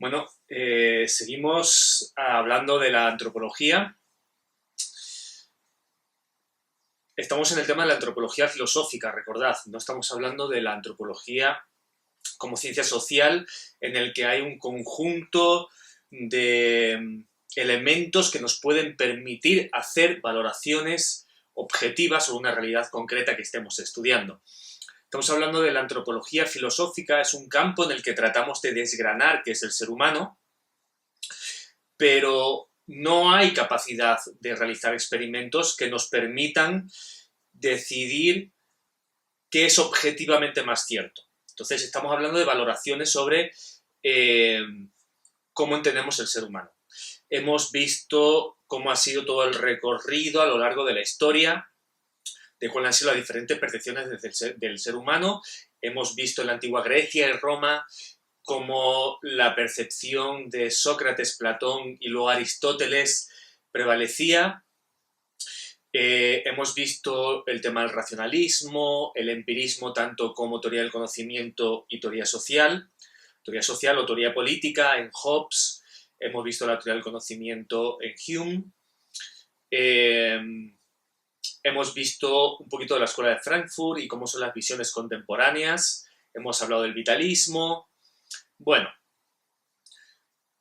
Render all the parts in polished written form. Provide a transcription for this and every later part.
Bueno, seguimos hablando de la antropología. Estamos en el tema de la antropología filosófica, recordad, no estamos hablando de la antropología como ciencia social en el que hay un conjunto de elementos que nos pueden permitir hacer valoraciones objetivas sobre una realidad concreta que estemos estudiando. Estamos hablando de la antropología filosófica, es un campo en el que tratamos de desgranar qué es el ser humano, pero no hay capacidad de realizar experimentos que nos permitan decidir qué es objetivamente más cierto. Entonces estamos hablando de valoraciones sobre cómo entendemos el ser humano. Hemos visto cómo ha sido todo el recorrido a lo largo de la historia, de cuáles han sido las diferentes percepciones del ser humano. Hemos visto en la antigua Grecia y Roma cómo la percepción de Sócrates, Platón y luego Aristóteles prevalecía. Hemos visto el tema del racionalismo, el empirismo, tanto como teoría del conocimiento y teoría social o teoría política en Hobbes. Hemos visto la teoría del conocimiento en Hume. Hemos visto un poquito de la escuela de Frankfurt y cómo son las visiones contemporáneas. Hemos hablado del vitalismo. Bueno,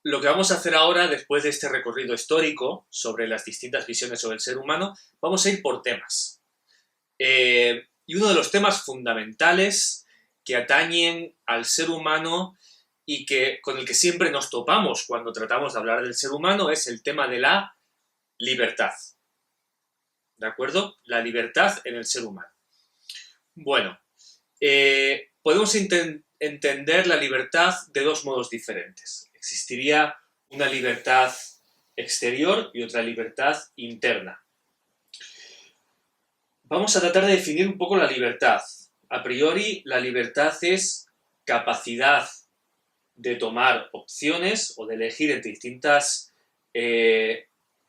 lo que vamos a hacer ahora, después de este recorrido histórico sobre las distintas visiones sobre el ser humano, vamos a ir por temas. Y uno de los temas fundamentales que atañen al ser humano y con el que siempre nos topamos cuando tratamos de hablar del ser humano es el tema de la libertad. ¿De acuerdo? La libertad en el ser humano. Bueno, podemos entender la libertad de dos modos diferentes. Existiría una libertad exterior y otra libertad interna. Vamos a tratar de definir un poco la libertad. A priori, la libertad es capacidad de tomar opciones o de elegir entre distintas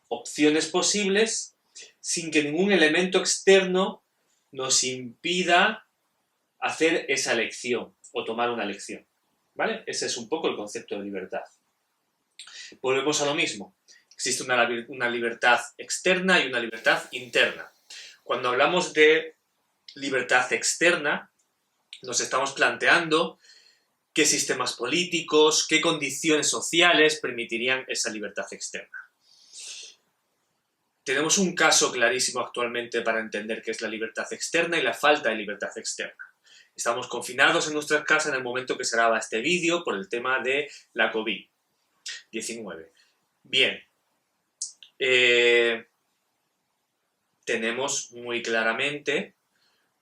opciones posibles sin que ningún elemento externo nos impida hacer esa elección o tomar una elección. ¿Vale? Ese es un poco el concepto de libertad. Volvemos a lo mismo. Existe una libertad externa y una libertad interna. Cuando hablamos de libertad externa, nos estamos planteando qué sistemas políticos, qué condiciones sociales permitirían esa libertad externa. Tenemos un caso clarísimo actualmente para entender qué es la libertad externa y la falta de libertad externa. Estamos confinados en nuestras casas en el momento que se graba este vídeo por el tema de la COVID-19. Bien, tenemos muy claramente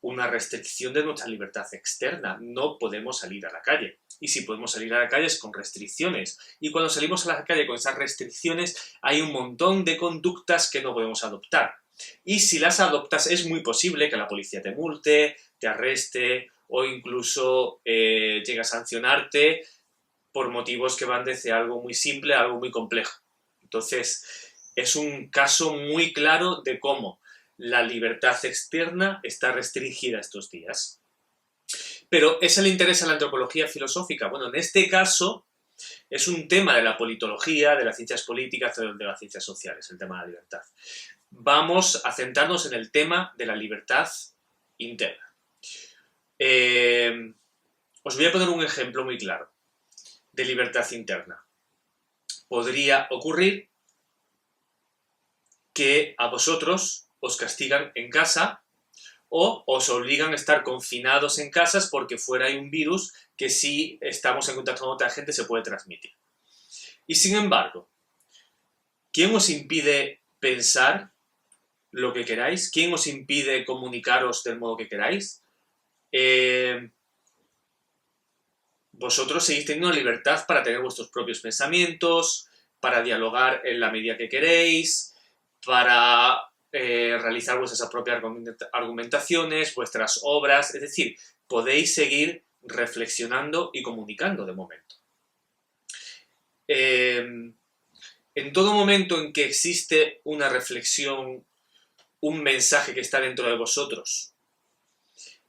una restricción de nuestra libertad externa. No podemos salir a la calle. Y si podemos salir a la calle es con restricciones. Y cuando salimos a la calle con esas restricciones hay un montón de conductas que no podemos adoptar. Y si las adoptas es muy posible que la policía te multe, te arreste o incluso llegue a sancionarte por motivos que van desde algo muy simple a algo muy complejo. Entonces, es un caso muy claro de cómo la libertad externa está restringida estos días. Pero ¿eso le interesa a la antropología filosófica? Bueno, en este caso es un tema de la politología, de las ciencias políticas, de las ciencias sociales, el tema de la libertad. Vamos a centrarnos en el tema de la libertad interna. Os voy a poner un ejemplo muy claro de libertad interna. Podría ocurrir que a vosotros os castigan en casa o os obligan a estar confinados en casas porque fuera hay un virus que si estamos en contacto con otra gente se puede transmitir. Y sin embargo, ¿quién os impide pensar lo que queráis? ¿Quién os impide comunicaros del modo que queráis? Vosotros seguís teniendo libertad para tener vuestros propios pensamientos, para dialogar en la medida que queréis, para realizar vuestras propias argumentaciones, vuestras obras, es decir, podéis seguir reflexionando y comunicando de momento. En todo momento en que existe una reflexión, un mensaje que está dentro de vosotros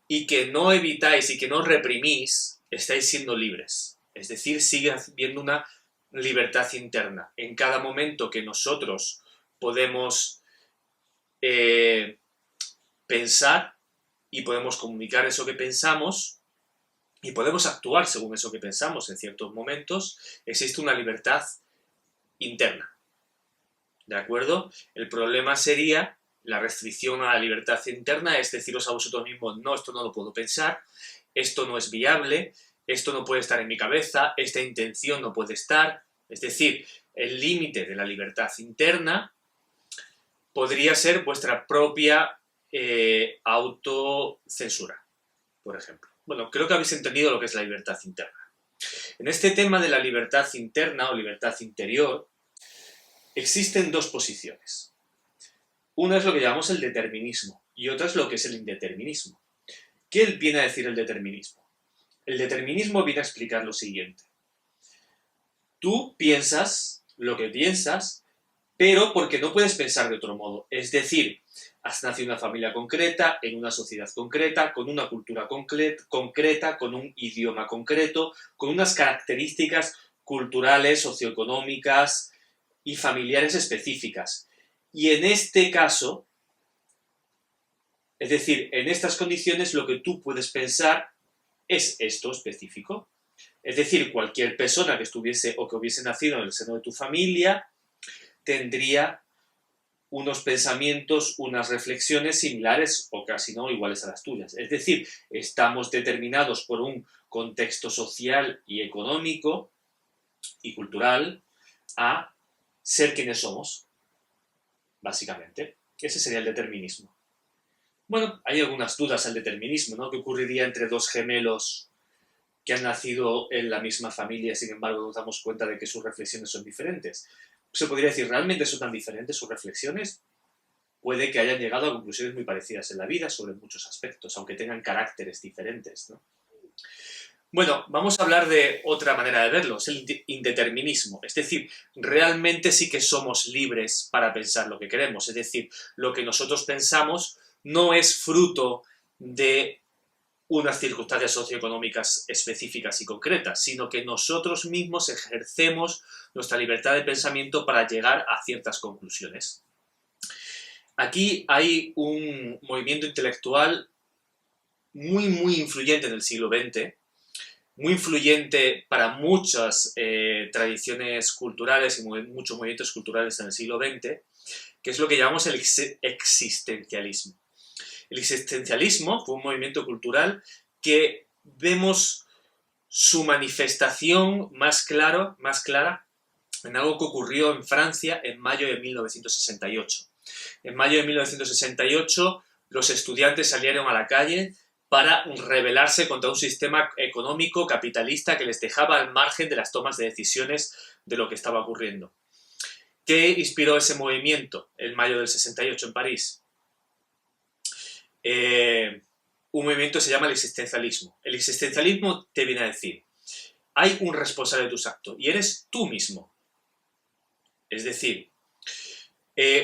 y que no evitáis y que no reprimís, estáis siendo libres. Es decir, sigue habiendo una libertad interna. En cada momento que nosotros podemos pensar y podemos comunicar eso que pensamos y podemos actuar según eso que pensamos en ciertos momentos, existe una libertad interna. ¿De acuerdo? El problema sería la restricción a la libertad interna, es deciros a vosotros mismos, no, esto no lo puedo pensar, esto no es viable, esto no puede estar en mi cabeza, esta intención no puede estar. Es decir, el límite de la libertad interna podría ser vuestra propia autocensura, por ejemplo. Bueno, creo que habéis entendido lo que es la libertad interna. En este tema de la libertad interna o libertad interior, existen dos posiciones. Una es lo que llamamos el determinismo y otra es lo que es el indeterminismo. ¿Qué viene a decir el determinismo? El determinismo viene a explicar lo siguiente. Tú piensas lo que piensas, pero porque no puedes pensar de otro modo. Es decir, has nacido en una familia concreta, en una sociedad concreta, con una cultura concreta, con un idioma concreto, con unas características culturales, socioeconómicas y familiares específicas. Y en este caso, es decir, en estas condiciones lo que tú puedes pensar es esto específico. Es decir, cualquier persona que estuviese o que hubiese nacido en el seno de tu familia tendría unos pensamientos, unas reflexiones similares o casi no iguales a las tuyas. Es decir, estamos determinados por un contexto social y económico y cultural a ser quienes somos, básicamente. Ese sería el determinismo. Bueno, hay algunas dudas al determinismo, ¿no? ¿Qué ocurriría entre dos gemelos que han nacido en la misma familia, sin embargo nos damos cuenta de que sus reflexiones son diferentes? Se podría decir, ¿realmente son tan diferentes sus reflexiones? Puede que hayan llegado a conclusiones muy parecidas en la vida sobre muchos aspectos, aunque tengan caracteres diferentes, ¿no? Bueno, vamos a hablar de otra manera de verlo, es el indeterminismo. Es decir, realmente sí que somos libres para pensar lo que queremos. Es decir, lo que nosotros pensamos no es fruto de unas circunstancias socioeconómicas específicas y concretas, sino que nosotros mismos ejercemos nuestra libertad de pensamiento para llegar a ciertas conclusiones. Aquí hay un movimiento intelectual muy influyente en el siglo XX, muy influyente para muchas tradiciones culturales y muchos movimientos culturales en el siglo XX, que es lo que llamamos el existencialismo. El existencialismo fue un movimiento cultural que vemos su manifestación más clara en algo que ocurrió en Francia en mayo de 1968. En mayo de 1968 los estudiantes salieron a la calle para rebelarse contra un sistema económico capitalista que les dejaba al margen de las tomas de decisiones de lo que estaba ocurriendo. ¿Qué inspiró ese movimiento en mayo del 68 en París? Un movimiento que se llama el existencialismo. El existencialismo te viene a decir, hay un responsable de tus actos y eres tú mismo. Es decir,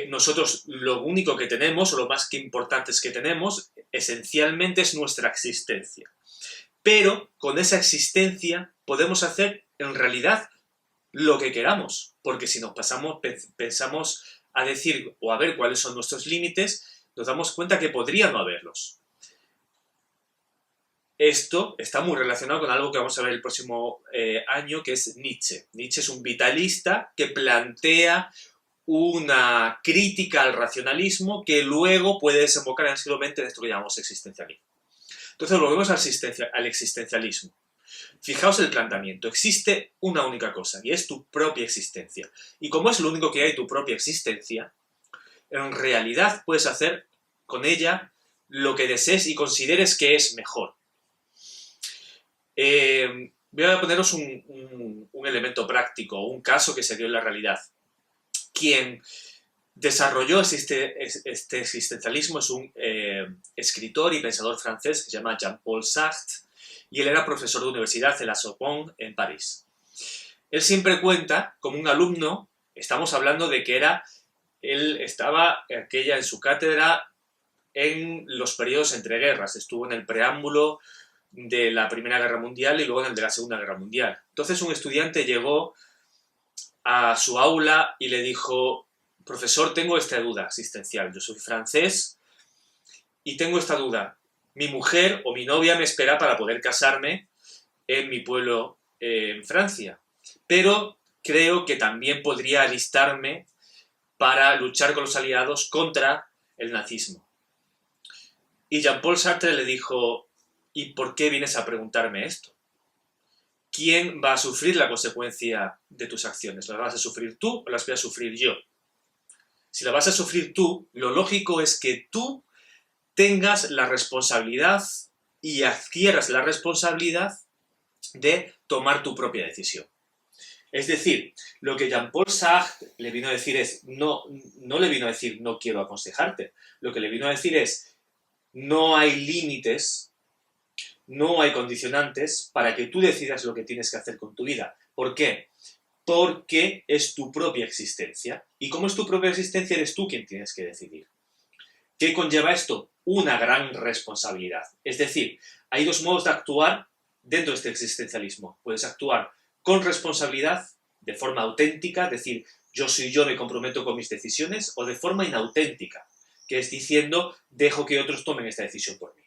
nosotros lo único que tenemos, o lo más importante que tenemos, esencialmente es nuestra existencia. Pero con esa existencia podemos hacer en realidad lo que queramos, porque si nos pensamos a decir o a ver cuáles son nuestros límites, nos damos cuenta que podría no haberlos. Esto está muy relacionado con algo que vamos a ver el próximo año, que es Nietzsche. Nietzsche es un vitalista que plantea una crítica al racionalismo que luego puede desembocar en el siglo XX en esto que llamamos existencialismo. Entonces volvemos al existencialismo. Fijaos el planteamiento. Existe una única cosa y es tu propia existencia. Y como es lo único que hay, tu propia existencia, en realidad puedes hacer con ella lo que desees y consideres que es mejor. Voy a poneros un elemento práctico, un caso que se dio en la realidad. Quien desarrolló este existencialismo es un escritor y pensador francés que se llama Jean-Paul Sartre, y él era profesor de universidad en la Sorbonne, en París. Él siempre cuenta, como un alumno, estamos hablando de que él estaba en su cátedra en los periodos entre guerras, estuvo en el preámbulo de la Primera Guerra Mundial y luego en el de la Segunda Guerra Mundial. Entonces un estudiante llegó a su aula y le dijo: profesor, tengo esta duda existencial, yo soy francés y tengo esta duda. Mi mujer o mi novia me espera para poder casarme en mi pueblo en Francia, pero creo que también podría alistarme para luchar con los aliados contra el nazismo. Y Jean-Paul Sartre le dijo: ¿y por qué vienes a preguntarme esto? ¿Quién va a sufrir la consecuencia de tus acciones? ¿Las vas a sufrir tú o las voy a sufrir yo? Si la vas a sufrir tú, lo lógico es que tú tengas la responsabilidad y adquieras la responsabilidad de tomar tu propia decisión. Es decir, lo que Jean-Paul Sartre le vino a decir es, no le vino a decir no quiero aconsejarte, lo que le vino a decir es no hay límites, no hay condicionantes para que tú decidas lo que tienes que hacer con tu vida. ¿Por qué? Porque es tu propia existencia. Y como es tu propia existencia, eres tú quien tienes que decidir. ¿Qué conlleva esto? Una gran responsabilidad. Es decir, hay dos modos de actuar dentro de este existencialismo. Puedes actuar con responsabilidad, de forma auténtica, es decir, yo soy yo, me comprometo con mis decisiones, o de forma inauténtica, que es diciendo, dejo que otros tomen esta decisión por mí.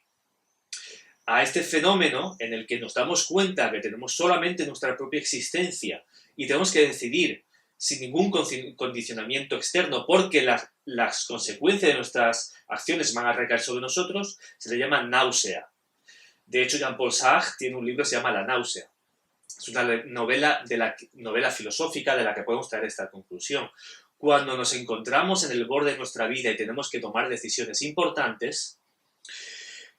A este fenómeno en el que nos damos cuenta que tenemos solamente nuestra propia existencia y tenemos que decidir sin ningún condicionamiento externo porque las consecuencias de nuestras acciones van a recaer sobre nosotros, se le llama náusea. De hecho, Jean-Paul Sartre tiene un libro que se llama La náusea. Es una novela filosófica de la que podemos traer esta conclusión. Cuando nos encontramos en el borde de nuestra vida y tenemos que tomar decisiones importantes,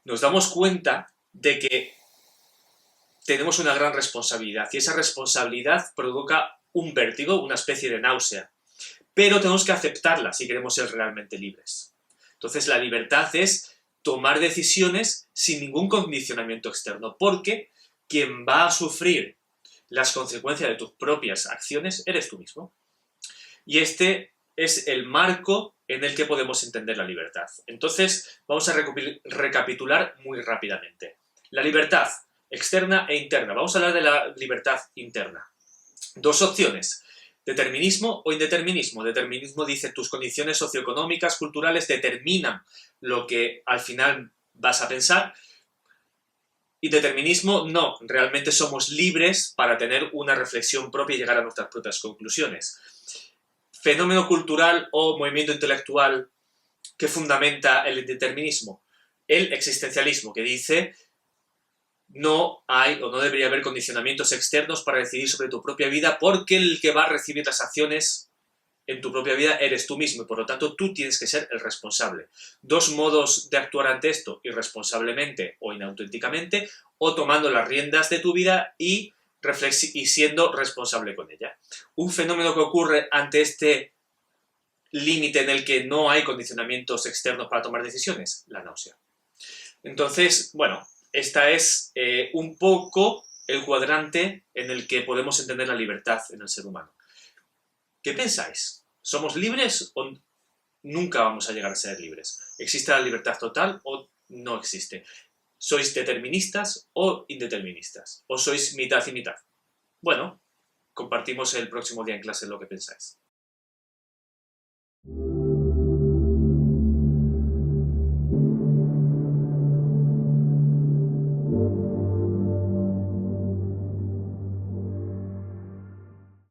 nos damos cuenta de que tenemos una gran responsabilidad y esa responsabilidad provoca un vértigo, una especie de náusea. Pero tenemos que aceptarla si queremos ser realmente libres. Entonces la libertad es tomar decisiones sin ningún condicionamiento externo, porque quien va a sufrir las consecuencias de tus propias acciones eres tú mismo. Y este es el marco en el que podemos entender la libertad. Entonces vamos a recapitular muy rápidamente. La libertad externa e interna. Vamos a hablar de la libertad interna. Dos opciones: determinismo o indeterminismo. Determinismo dice tus condiciones socioeconómicas, culturales determinan lo que al final vas a pensar. Indeterminismo, no, realmente somos libres para tener una reflexión propia y llegar a nuestras propias conclusiones. Fenómeno cultural o movimiento intelectual que fundamenta el indeterminismo. El existencialismo, que dice no hay o no debería haber condicionamientos externos para decidir sobre tu propia vida porque el que va a recibir las acciones en tu propia vida eres tú mismo y por lo tanto tú tienes que ser el responsable. Dos modos de actuar ante esto: irresponsablemente o inauténticamente, o tomando las riendas de tu vida y siendo responsable con ella. Un fenómeno que ocurre ante este límite en el que no hay condicionamientos externos para tomar decisiones: la náusea. Entonces, bueno, esta es un poco el cuadrante en el que podemos entender la libertad en el ser humano. ¿Qué pensáis? ¿Somos libres o nunca vamos a llegar a ser libres? ¿Existe la libertad total o no existe? ¿Sois deterministas o indeterministas? ¿O sois mitad y mitad? Bueno, compartimos el próximo día en clase lo que pensáis.